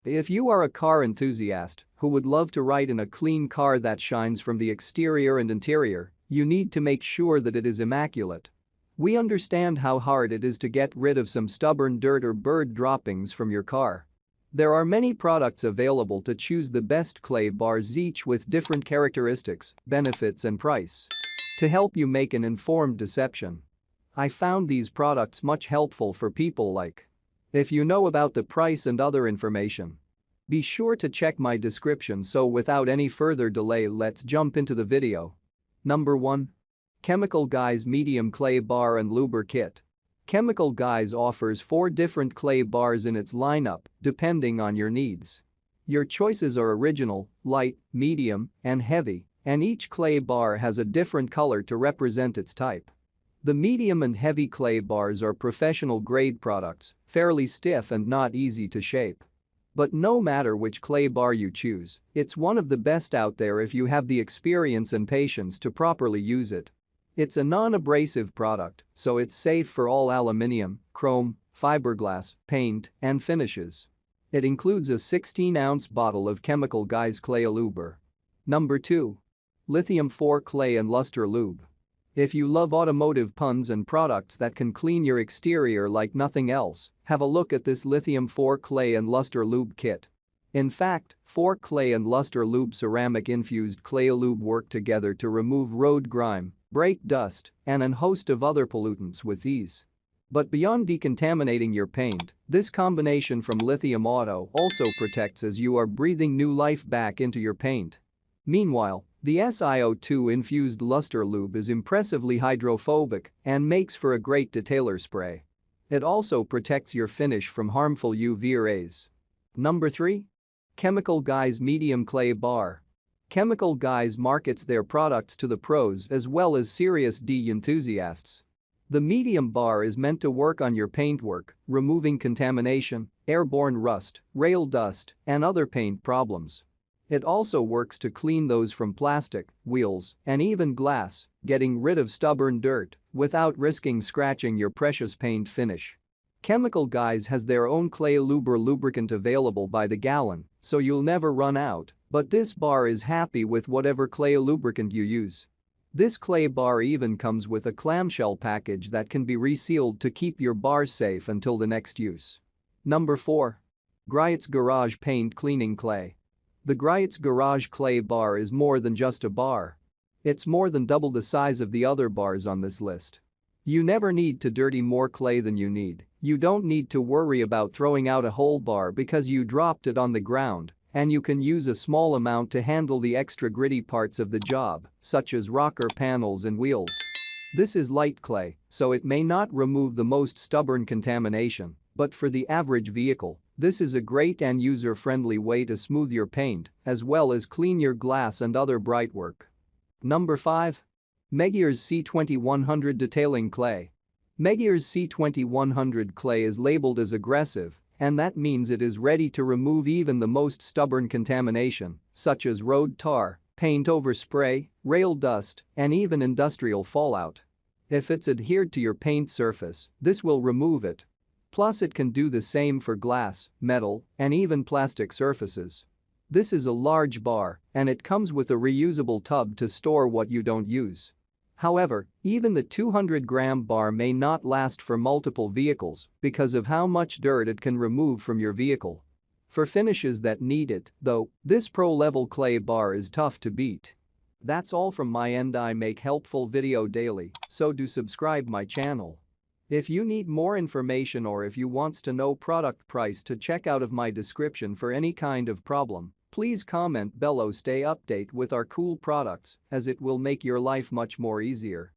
If you are a car enthusiast who would love to ride in a clean car that shines from the exterior and interior, you need to make sure that it is immaculate. We understand how hard it is to get rid of some stubborn dirt or bird droppings from your car. There are many products available to choose the best clay bars, each with different characteristics, benefits and price. To help you make an informed decision, I found these products much helpful for people like. If you know about the price and other information, be sure to check my description. So without any further delay, let's jump into the video. Number 1. Chemical Guys Medium Clay Bar and Luber Kit. Chemical Guys offers 4 different clay bars in its lineup depending on your needs. Your choices are original, light, medium, and heavy, and each clay bar has a different color to represent its type. The medium and heavy clay bars are professional-grade products, fairly stiff and not easy to shape. But no matter which clay bar you choose, it's one of the best out there if you have the experience and patience to properly use it. It's a non-abrasive product, so it's safe for all aluminum, chrome, fiberglass, paint, and finishes. It includes a 16-ounce bottle of Chemical Guys Clay Luber. Number 2. Lithium Fore Clay and Luster Lube. If you love automotive puns and products that can clean your exterior like nothing else, have a look at this Lithium Fore Clay and Luster Lube kit. In fact, Fore Clay and Luster Lube ceramic infused clay lube work together to remove road grime, brake dust, and a host of other pollutants with ease. But beyond decontaminating your paint, this combination from Lithium Auto also protects as you are breathing new life back into your paint. Meanwhile, the SiO2-infused Luster Lube is impressively hydrophobic and makes for a great detailer spray. It also protects your finish from harmful UV rays. Number 3. Chemical Guys Medium Clay Bar. Chemical Guys markets their products to the pros as well as serious D enthusiasts. The medium bar is meant to work on your paintwork, removing contamination, airborne rust, rail dust, and other paint problems. It also works to clean those from plastic, wheels, and even glass, getting rid of stubborn dirt without risking scratching your precious paint finish. Chemical Guys has their own clay Luber lubricant available by the gallon, so you'll never run out, but this bar is happy with whatever clay lubricant you use. This clay bar even comes with a clamshell package that can be resealed to keep your bar safe until the next use. Number 4. Griot's Garage Paint Cleaning Clay. The Griot's Garage Clay Bar is more than just a bar. It's more than double the size of the other bars on this list. You never need to dirty more clay than you need. You don't need to worry about throwing out a whole bar because you dropped it on the ground, and you can use a small amount to handle the extra gritty parts of the job, such as rocker panels and wheels. This is light clay, so it may not remove the most stubborn contamination, but for the average vehicle, this is a great and user-friendly way to smooth your paint as well as clean your glass and other bright work. Number 5. Meguiar's C2100 Detailing Clay. Meguiar's C2100 clay is labeled as aggressive, and that means it is ready to remove even the most stubborn contamination, such as road tar, paint overspray, rail dust, and even industrial fallout. If it's adhered to your paint surface, this will remove it. Plus, it can do the same for glass, metal, and even plastic surfaces. This is a large bar, and it comes with a reusable tub to store what you don't use. However, even the 200-gram bar may not last for multiple vehicles because of how much dirt it can remove from your vehicle. For finishes that need it, though, this pro-level clay bar is tough to beat. That's all from my end. I make helpful video daily, so do subscribe my channel. If you need more information or if you wants to know product price to check out of my description for any kind of problem, please comment below. Stay update with our cool products as it will make your life much more easier.